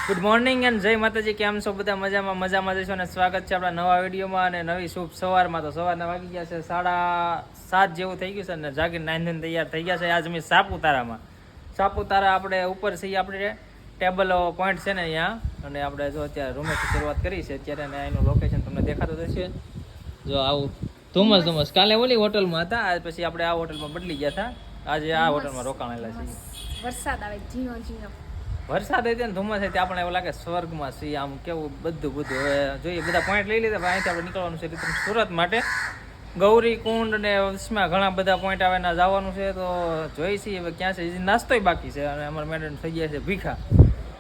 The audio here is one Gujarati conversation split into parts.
ગુડ મોર્નિંગ એન્ડ જય માતાજી. કેમ છો બધા? મજામાં જશો અને સ્વાગત છે આપણા નવા વિડીયોમાં અને નવી શુભ સવારમાં. તો સવારના વાગી ગયા છે 7:30 જેવું થઈ ગયું છે અને જાગીને નાઈને તૈયાર થઈ ગયા છે. આજ અમે સાપુતારા આપણે ઉપર છીએ, આપણે ટેબલ પોઈન્ટ છે ને અહીંયા, અને આપણે જો અત્યારે રૂમેથી શરૂઆત કરી છે અત્યારે, અને એનું લોકેશન તમને દેખાતું હશે. જો આવું ધુમ્મસ કાલે ઓલી હોટલમાં હતા, આજ પછી આપણે આ હોટલમાં બદલી ગયા હતા, આજે આ હોટલમાં રોકાણેલા છીએ. વરસાદ આવે ઝીણો વરસાદ હોય ને ધુમ્મસ હોય આપણે એવું લાગે સ્વર્ગમાં છીએ. આમ કેવું બધું હવે જોઈએ, બધા પોઈન્ટ લઈ લીધા. અહીંથી આપણે નીકળવાનું છે સુરત માટે. ગૌરી કુંડ ને વચમાં ઘણા બધા પોઈન્ટ આવે ને જવાનું છે. તો જોઈ છીએ હવે ક્યાં છે. નાસ્તોય બાકી છે અને અમારા મેડમ થઈ ગયા છે ભીખા.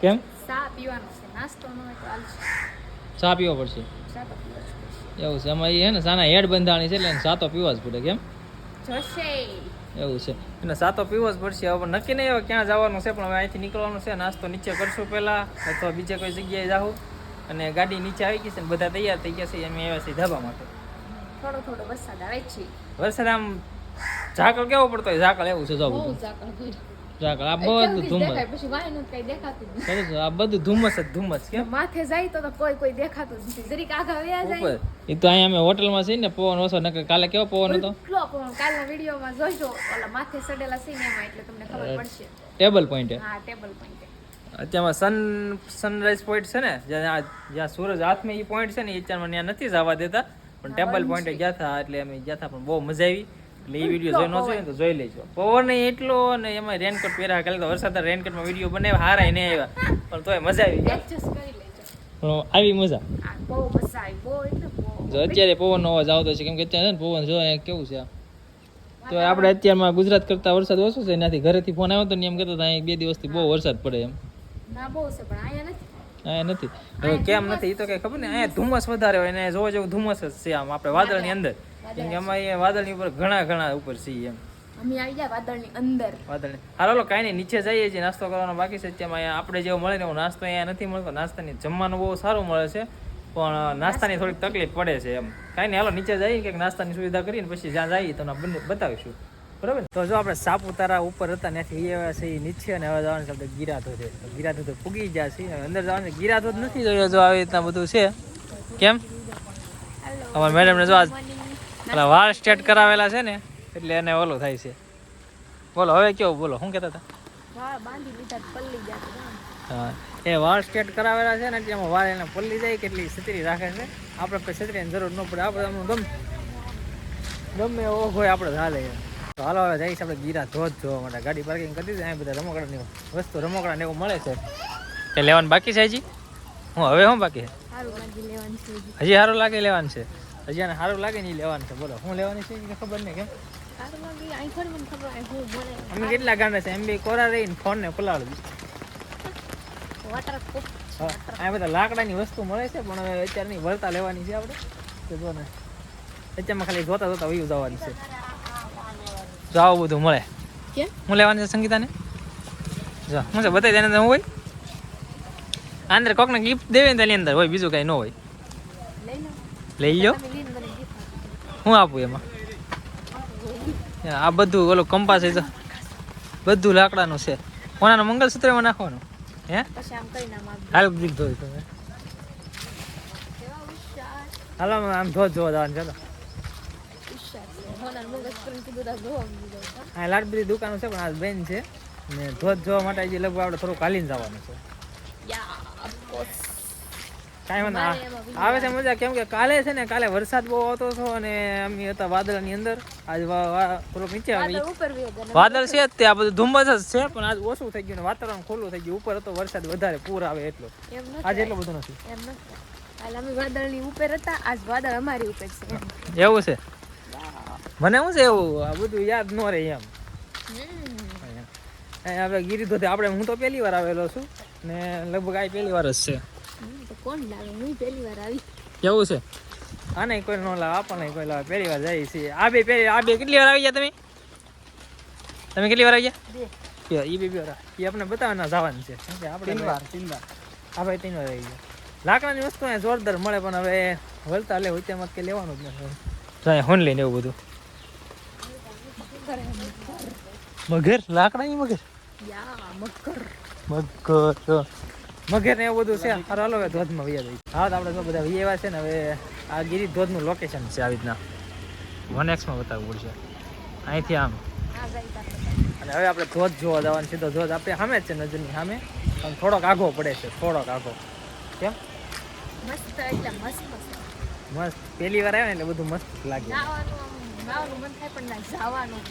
કેમ? ચા પીવાનો છે, નાસ્તો ન હોય તો હાલશે. ચા પીવો પડશે એવું છે. એમાં એ હે ને સાના હેડ બંધાણી છે એટલે સાતો પીવા જ પડે. કેમ જોશે એવું છે, એને સાતો પીવો જ પડશે. હવે નક્કી નહીં હવે ક્યાં જવાનું છે, પણ હવે અહીંથી નીકળવાનું છે. નાસ્તો નીચે કરશું પહેલાં, અથવા બીજે કોઈ જગ્યાએ જાઉં. અને ગાડી નીચે આવી ગઈ છે ને બધા તૈયાર થઈ ગયા છે. અમે આવ્યા છીએ ધાબા માટે. થોડો વરસાદ આવે છે. વરસાદ આમ ઝાકળ કેવો પડતો હોય? ઝાકળ એવું છે. જો બહુ બધું ઝાકળ આ બધું ધુમ્મસ, પછી વાયનું કઈ દેખાતું જ આ બધું ધુમ્મસ જ ધુમ્મસ. કેમ માથે જાય તો કોઈ દેખાતું જ નથી. જરીક આગળ વ્યા જાય ઉપર એ તો અહીંયા અમે હોટલમાં છીએ ને, પવન ઓછો નકર કાલે કેવો પવન હતો. એટલો પવન કાલના વિડીયોમાં જોજો, ઓલા માથે સડેલા છે ને એમાં, એટલે તમને ખબર પડશે. ટેબલ પોઈન્ટ હા, ટેબલ પોઈન્ટ. અત્યારમાં સનરાઈઝ પોઈન્ટ છે ને, જ્યાં સૂરજ હાથમાં એ પોઈન્ટ છે ને, એ અત્યારમાં ત્યાં નથી જવા દેતા, પણ ટેબલ પોઈન્ટે ગયા હતા. એટલે અમે ગયા હતા, પણ બહુ મજા આવી. એટલે એ વિડીયો જોઈ ન જોઈએ તો જોઈ લેજો. પવન એટલો, અને એમાં રેનકોટ પહેર્યા. કાલે તો વરસાદ રેનકોટમાં વિડીયો બનાવ્યા, હારા નહીં આવ્યા, પણ તોય મજા આવી. એડજસ્ટ કરી લેજો. પણ આવી મજા, બહુ મજા આવી, બહુ એટલે બહુ. જો અત્યારે પવનનો અવાજ આવતો છે, કેમ કે અત્યારે ને પવન જો કેવું છે. તો આપણે અત્યારમાં ગુજરાત કરતા વરસાદ ઓછો છે. એનાથી ઘરેથી ફોન આવ્યો તો ને એમ કહેતા હતા અહીં 2 દિવસથી બહુ વરસાદ પડે એમ. ના બહુ છે, પણ અહીંયા નથી. હવે કેમ નથી એ તો કઈ ખબર નહીં. અહીંયા ધુમ્મસ વધારે હોય ને જોવા જેવું ધુમ્મસ જ છે. આમ આપણે વાદળની અંદર, કેમ કે અમારે અહીંયા વાદળની ઉપર ઘણા ઉપર છીએ એમ. અમે આવી ગયા વાદળની અંદર. હાલો કાંઈ નહીં, નીચે જઈએ છીએ. નાસ્તો કરવાનો બાકી છે. અત્યારમાં અહીંયા આપણે જેવો મળે ને એવો નાસ્તો અહીંયા નથી મળતો. નાસ્તાની જમવાનું બહુ સારું મળે છે, પણ નાસ્તાની થોડીક તકલીફ પડે છે એમ. કાંઈ નહીં, હાલો નીચે જઈએ, કંઈક નાસ્તાની સુવિધા કરીને પછી જ્યાં જઈએ તમને બંને બતાવીશું. બરાબર. તો જો આપણે સાપુતારા ઉપર હતા ત્યાંથી આવ્યા છે નીચે, અને હવે જવાનું છે આપણે ગિરાધોધે. ગિરાધોધે પૂગી ગયા છે. અંદર જવાનું છે. ગિરાધોધ નથી જોયો, જો આવી રીતના બધું છે. કેમ અમારા મેડમને જો આજ વાળ સ્ટ્રેટ કરાવેલા છે ને, એટલે એને ઓલું થાય છે. બોલો હવે કેવું, બોલો શું કહેતા હતા? વાળ બાંધી લીધા, પલ્લી ગયા. હા, એ વાળ સ્ટ્રેટ કરાવેલા છે ને, એટલે એમાં વાળ એને પલ્લી જાય, કેટલી છત્રી રાખે છે. આપણે કોઈ છત્રીની જરૂર ન પડે. આપણે ગમે એવો હોય આપણે હાલે. તો હાલો હવે જઈશ આપણે ગિરાધોધ જોવા માટે. ગાડી પાર્કિંગ કરી દીધી. અહીં બધા રમકડાની વસ્તુ, રમકડા ને એવું મળે છે. એ લેવાનું બાકી છે હજી? હવે શું બાકી છે? હજી સારું લાગે લેવાનું છે. હજી આને સારું લાગે ને એ લેવાનું છે. બોલો શું લેવાની છે એ ખબર નહીં. કેમ અમે કેટલા ગાંડા છે એમ બી કોરા રહીને ફોન ને પલાળી આ બધા લાકડાની વસ્તુ મળે છે, પણ હવે અત્યારે નહીં, વળતા લેવાની છે આપણે. તો જો ને અત્યારમાં ખાલી જોતા વયું જવાની છે. જો આવું બધું મળે. શું લેવાનું છે સંગીતાને? જો શું છે બતાવી તેને હું હોય અંદર કોકને ગિફ્ટ દેવે ને તેની અંદર હોય, બીજું કઈ ન હોય. લઈ લો. હું આપું એમાં? આ બધું ઓલું કંપાસ છે, બધું લાકડાનું છે. કોનાનું મંગલસૂત્રમાં નાખવાનું હે? હાલ દીધો તમે. હાલો આમ ધોધ જોવા જવાનું. ચાલો હા, લાડ બધી દુકાનો છે, પણ આ બેન છે ને ધોધ જોવા માટે હજી લગભગ આપણે થોડુંક હાલીને જવાનું છે. કાંઈ વાંધો આવે છે મજા. કેમ કે કાલે છે ને, કાલે વરસાદ બહુ આવતો હતો અને અમે હતા વાદળની અંદર. આજ થોડુંક નીચે આવી વાદળ છે તે, આ બધું ધુમ્મસ જ છે, પણ આજ ઓછું થઈ ગયું ને વાતાવરણ ખુલ્લું થઈ ગયું. ઉપર હતો વરસાદ વધારે, પૂર આવે એટલો. આજે એટલો બધો નથી. અમે વાદળની ઉપર હતા, આજ વાદળ અમારી ઉપર છે. એવું છે? મને શું છે એવું આ બધું યાદ ન રહે એમ. આપણે ગિરિધોધે આપણે, હું તો પહેલી વાર આવેલો છું ને, લગભગ આ પહેલી વાર જ છે. કોણ લાવે? હું પહેલી વાર આવી. કેવું છે? આ નહીં કોઈ ન લાવે, આપણને કોઈ લાવે. પહેલી વાર જઈએ છીએ. આ બે કેટલી વાર આવી ગયા તમે? કેટલી વાર આવી ગયા? એ બે વાર એ આપણે બતાવવાના જવાનું છે. આપણે 3 વાર આપણે 3 વાર આવી ગયા. લાકડાની વસ્તુ અહીંયા જોરદાર મળે, પણ હવે વળતા લે હોય તેમાં કે લેવાનું જ નથી. હોન લઈને એવું બધું મગર, લાકડાની મગર. યા મગર. મગર ને એવું બધું છે. હાલો હાલો હવે ધોધમાં વૈયા જઈએ. હા તો આપણે તો બધા વૈયા છે ને હવે આ ગીરી ધોધનું લોકેશન છે આવી રીતના 1x માં બતાવવું પડશે અહીંથી આમ. આ જાય તારે. અને હવે આપણે ધોધ જોવા જવાનું સીધો ધોધ આપણે સામે જ છે નજરની સામે પણ થોડોક આઘો પડે છે થોડોક આઘો. કેમ મસ્ત એટલે મસ્ત છે. મસ્ત પહેલી વાર આવે ને એટલે બધું મસ્ત લાગે. નાવાનું મન થાય પણ ના જવાનું.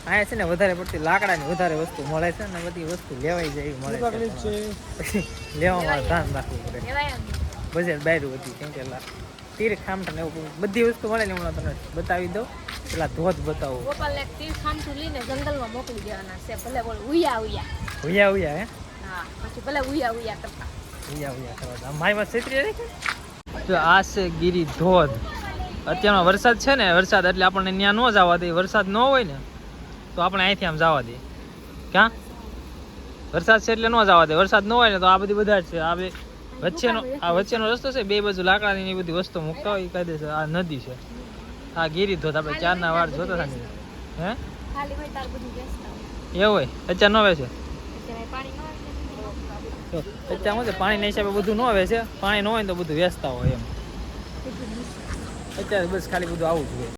અહીંયા છે ને વધારે પડતી લાકડાની વધારે વસ્તુ મળે છે ને બધી વસ્તુ લેવાઈ જાય એવી મળે છે પછી લેવામાં ધ્યાન રાખવું પડે. લેવાય એમ. બજેટ બાયરું હતી કેમ કે તીર ખામઠા ને એવું બધી વસ્તુ મળે ને હમણાં તમને બતાવી દઉં પેલા ધોધ બતાવું. ગોપાલ એક તીર ખામઠું લઈને જંગલમાં મોકલી દેવાના છે ભલે બોલ ઉયા ઉયા. ઉયા ઉયા હે હા પછી ભલે ઉયા ઉયા કરતા. ઉયા ઉયા કરવા મારી માં છેતરી રહી. તો આ છે ગીરી ધોધ. અત્યારમાં વરસાદ છે ને વરસાદ એટલે આપણને ત્યાં ન જવા દે. વરસાદ ન હોય ને તો આપણે અહીંથી આમ જવા દે. ક્યાં વરસાદ છે એટલે ન જવા દે. વરસાદ ન હોય ને તો આ બધી બધા જ છે. આ બે વચ્ચેનો રસ્તો છે બે બાજુ લાકડાની બધી વસ્તુ મૂકતા હોય કાયદેસર. આ નદી છે આ ગીરી ધોધ. આપણે 4 ના વાર જોતા હતા ને હે ખાલી હોય તાર બધું બેસતા એવું હોય અત્યારે ન આવે છે. હોય પાણી ન આવે અત્યારે શું છે પાણીના હિસાબે બધું ન આવે છે. પાણી ન હોય ને તો બધું વેચતા હોય એમ. અત્યારે બસ ખાલી બધું આવું જ હોય.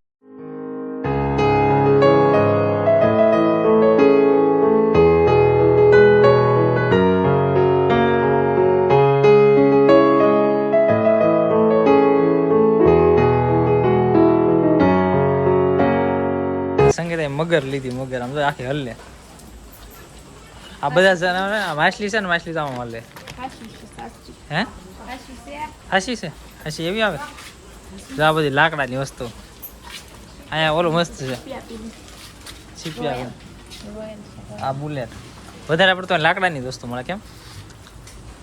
સંગીતે મગર લીધી. મગર આમ તો આખી હલ્લે. આ બધા જણા માછલી છે ને માછલી તો આમ હલ્લે. હે હાસી છે હાસી એવી આવે. જો આ બધી લાકડાની વસ્તુ અહીંયા ઓલું મસ્ત છે છીપિયા. આ બુલેટ વધારે પડતો લાકડાની જ વસ્તુ મળે. કેમ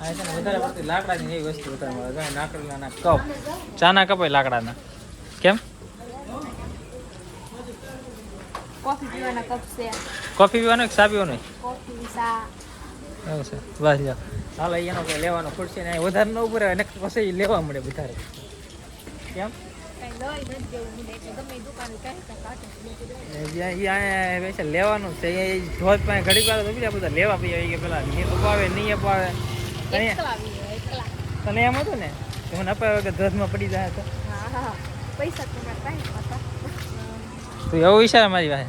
આ છે ને વધારે પડતી લાકડાની એવી વસ્તુ વધારે મળે. લાકડાના કપ ચાના કપ હોય લાકડાના. કેમ કોફી પીવાના કપ છે. કોફી પીવાનો કે ચા પીવાનો? કોફી ચા એવું છે બસ લો હાલો એનો કંઈ લેવાનો ખુરશી ને વધારે ન ઉપર આવે ને પછી લેવા મળે વધારે. કેમ કઈ લઈ નથી દેવું મને એટલે ગમે એ દુકાને કહે તો કાઢે. લેવાનું છે એ ધોધ પાસે ઘડી વાર તો બીજા બધા લેવા પી કે પેલા નહીં અપાવે નહીં અપાવે. એકલા આવી એકલા. તને એમ હતું ને કે મને અપાવે કે ધોધમાં પડી જાય તો હા હા પૈસા તમારે કાંઈ હતા તું એવો વિચાર મારી પાસે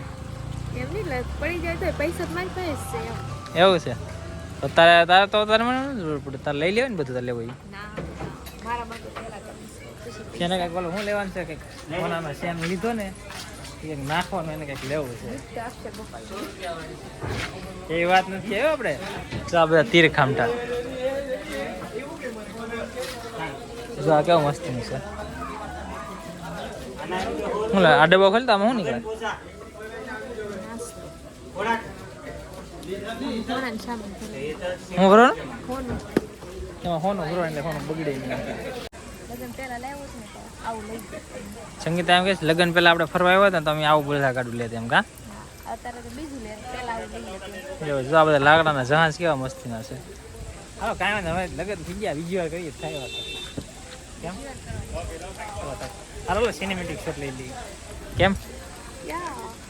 એમ નહીં લે પડી જાય તો પૈસા તો મારી પાસે જ છે એમ. એવું છે તો તારે તો તારે મને નથી જરૂર પડે. તારે લઈ લેવાય ને બધું તારે લેવું હોય. ના મારા માટે પહેલા કરીશ પછી એને કંઈક બોલો શું લેવાનું છે કંઈક સોનાનો શેન લીધો ને એ નાખવાનું એને કંઈક લેવું છે. પૈસા આપશે ગોપાલ. એવી વાત નથી આવ્યો આપણે. તો આ બધા તીર ખામઠા જો આ કેવું મસ્ત છે. શું આ ડબ્બો ખોલતા આમાં શું નીકળે? ઘોડાને સામાન ભરે. હું ભરો ને ઘોડું. એમાં હોનું ભરો એટલે હોનું બગડે નહીં. લગન પહેલા લેવું છે ને તો આવું લઈ જાય. સંગીતા એમ કે છે લગ્ન પહેલા આપણે ફરવા આવ્યા હતા ને તો અમે આવું બધા ગાડું લેતા એમ કા. અત્યારે તો બીજું લે પહેલા આવું લઈ જાય. જો આ બધા લાકડાના જહાજ કેવા મસ્તીના છે. હાલો કાંઈ વાંધો હવે લગ્ન થઈ ગયા બીજી વાર કરીએ થાય વાત. કેમ હાલો સિનેમેટિક શોટ લઈ લઈએ. કેમ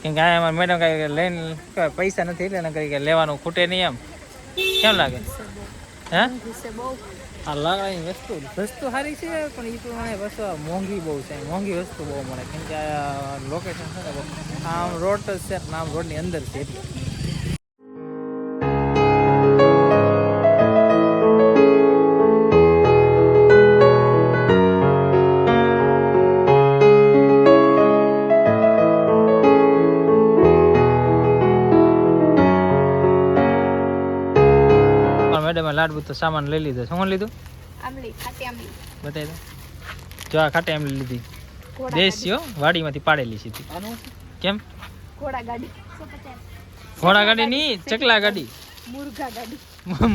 કેમ કે આ અમારા મેડમ કાંઈ લઈને પૈસા નથી એટલે કરી કે લેવાનું ખૂટે નહીં એમ. કેમ લાગે હે બહુ આ લાકડાની વસ્તુ સારી છે પણ એ પ્રમાણે વસ્તુ મોંઘી બહુ છે. મોંઘી વસ્તુ બહુ મળે કેમ કે આ લોકેશન છે ને આમ રોડ જ છે ને આમ રોડની અંદર છે એટલે. મેડમ લાડુ તો સામાન લઈ લીધો. શું લીધું? આમલી ખાટી આમલી બતાવી દો. જો આ ખાટે એમ લીધી ઘોડા દેશીઓ વાડીમાંથી પાડેલી સીધી. કેમ ઘોડા ગાડી ઘોડા ગાડી નહીં ચકલા ગાડી. મુર્ગા ગાડી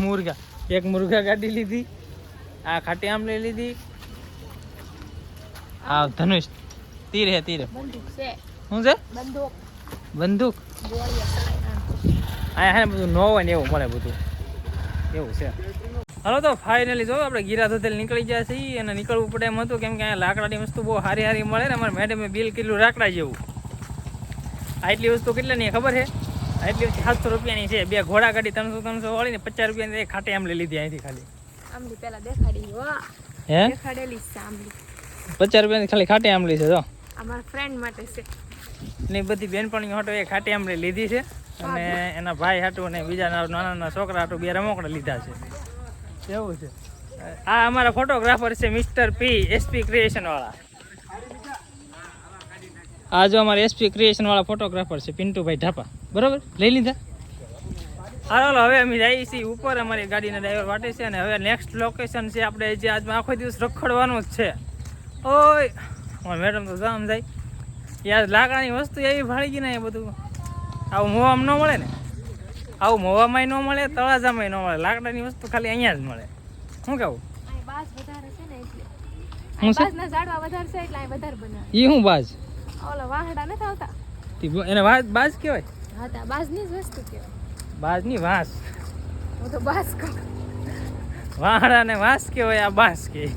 મુર્ગા એક મુર્ગા ગાડી લીધી. આ ખાટી આમ લઈ લીધી. આ ધનુષ તીર હે તીર. બંદૂક છે. શું છે? બંદૂક બંદૂક. ગોળીયા ચલાવીને અહીંયા હે ને બધું ન હોય ને એવું મળે બધું એવું છે. હાલો તો ફાઇનલી જો આપણે ગીરા ધોધેલ નીકળી ગયા છીએ અને નીકળવું પડે એમ હતું કેમ કે અહીંયા લાકડાની વસ્તુ બહુ સારી સારી મળે ને. અમારે મેડમે બિલ કેટલું લાકડા જેવું. આટલી વસ્તુ કેટલાની ખબર છે? આટલી વસ્તુ 700 રૂપિયાની છે. બે ઘોડા ગાડી 300 વાળી ને 50 રૂપિયાની ખાટે આમ લઈ લીધી અહીંથી ખાલી. આંબલી પેલા દેખાડી વાહ હે દેખાડેલી છે આંબલી 50 રૂપિયાની ખાલી ખાટી આંબલી છે જો અમારા ફ્રેન્ડ માટે છે ને બધી બેનપણીઓ હાટુ એ ખાટી આંબલી લીધી છે અને એના ભાઈ હાટુ અને બીજા નાના નાના છોકરા હાટુ બે રમકડા લીધા છે એવું છે આ અમારા ફોટોગ્રાફર છે મિસ્ટર પી એસપી ક્રિએશન વાળા આ જો અમારા એસપી ક્રિએશન વાળા ફોટોગ્રાફર છે પિન્ટુભાઈ ઢાપા બરાબર લઈ લીધા હાલો હવે અમે જઈએ છીએ ઉપર અમારી ગાડીના ડ્રાઈવર વાટે છે અને હવે નેક્સ્ટ લોકેશન છે આપણે જે આજમાં આખો દિવસ રખડવાનું જ છે ઓય અમારે મેડમ તો જામ જાય યાર લાકડાની વસ્તુ એવી ભાળી ગઈ ને એ બધું આવું મોવામાં ન મળે ને આવું મોવામાં ન મળે તળાજામાં ન મળે લાકડાની વસ્તુ ખાલી અહીંયા જ મળે શું કેવું અહીં બાસ વધારે છે ને એટલે હું છે બાસના ઝાડવા વધારે છે એટલે અહીં વધારે બનાવે એ હું બાજ ઓલા વાહડા નથી આવતા એને બાજ કહેવાય હા તા બાસની જ વસ્તુ કહેવાય બાજની વાંસ હું તો બાસ કહું વાહડા ને વાંસ કહેવાય આ બાંસ કે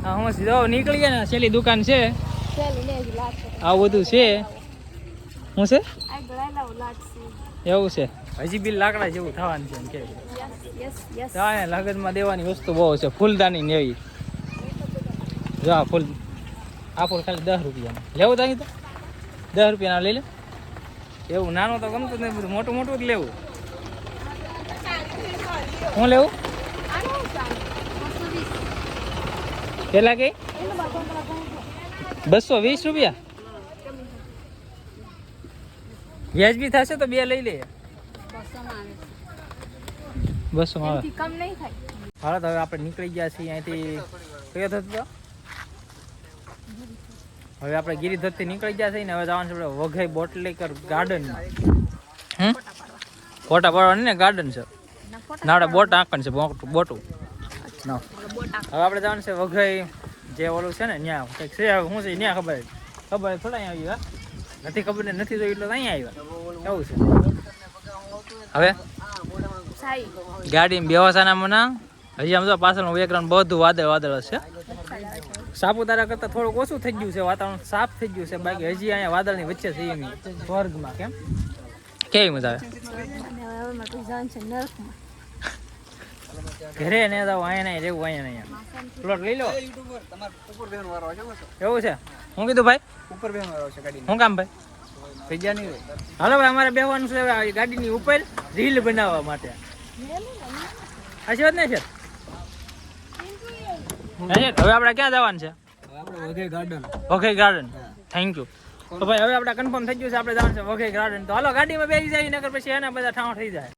હા હું સીધો નીકળી ગયા ને છેલ્લી દુકાન છે ચાલી ને જ લાટ છે આવું બધું છે શું છે આ ગળાયલા લાટ છે એવું છે હજી બી લાકડા જેવું થવાનું છે એમ કે યસ યસ ત્યાં લગનમાં દેવાની વસ્તુ બહુ છે ફૂલદાની ને એવી જો આ ફૂલ ખાલી 10 રૂપિયાનું લેવું ત્યાં તો 10 રૂપિયાના લઈ લે એવું નાનું તો ગમતું જ નહીં બધું મોટું મોટું જ લેવું શું લેવું કેટલા કે 220 રૂપિયા વ્યાજબી થશે તો બે લઈ લે 200 માં આવે એનાથી કમ નહીં થાય હાલો તો હવે આપણે નીકળી ગયા છીએ અહીંથી કયો થતો હતો હવે આપણે ગિરિધરથી નીકળી ગયા છીએ ને હવે જવાનું છે આપણે વઘઈ બોટલીકર ગાર્ડનમાં ફોટા પાડવાની ને ગાર્ડન છે નાડા બોટ આંકણ છે બોટું ના હવે આપણે જવાનું છે વઘઈ જે ઓલું છે ને ત્યાં કંઈક છે શું છે ત્યાં ખબર થોડા અહીંયા આવ્યા નથી ખબર ને નથી જોયું એટલે અહીંયા આવ્યા એવું છે હવે સાઈ ગાડીમાં બેવાસાના મના હજી આમ તો પાછળનું બેકગ્રાઉન્ડ બધું વાદળ છે સાપુતારા કરતાં થોડુંક ઓછું થઈ ગયું છે વાતાવરણ સાફ થઈ ગયું છે બાકી હજી અહીંયા વાદળની વચ્ચે છે એમ સ્વર્ગમાં કેમ કેવી મજા આવે ઘરે ને જાવ અહીંયા નહીં રહેવું અહીંયા નહીં પ્લોટ લઈ લો એવું છે હું કીધું ભાઈ ઉપર બેન વાળો છે ગાડી શું કામ ભાઈ થઈ ગયા નહીં હાલો ભાઈ અમારે બેહવાનું છે હવે ગાડીની ઉપર રીલ બનાવવા માટે આશીર્વાદ નહીં છે હવે આપણે ક્યાં જવાનું છે આપણે Waghai garden Waghai garden thank you તો ભાઈ હવે આપણે કન્ફર્મ થઈ ગયું છે આપણે જવાનું છે વઘઈ ગાર્ડન તો હાલો ગાડીમાં બેસી જાય નકર પછી એના બધા ઠાવ થઈ જાય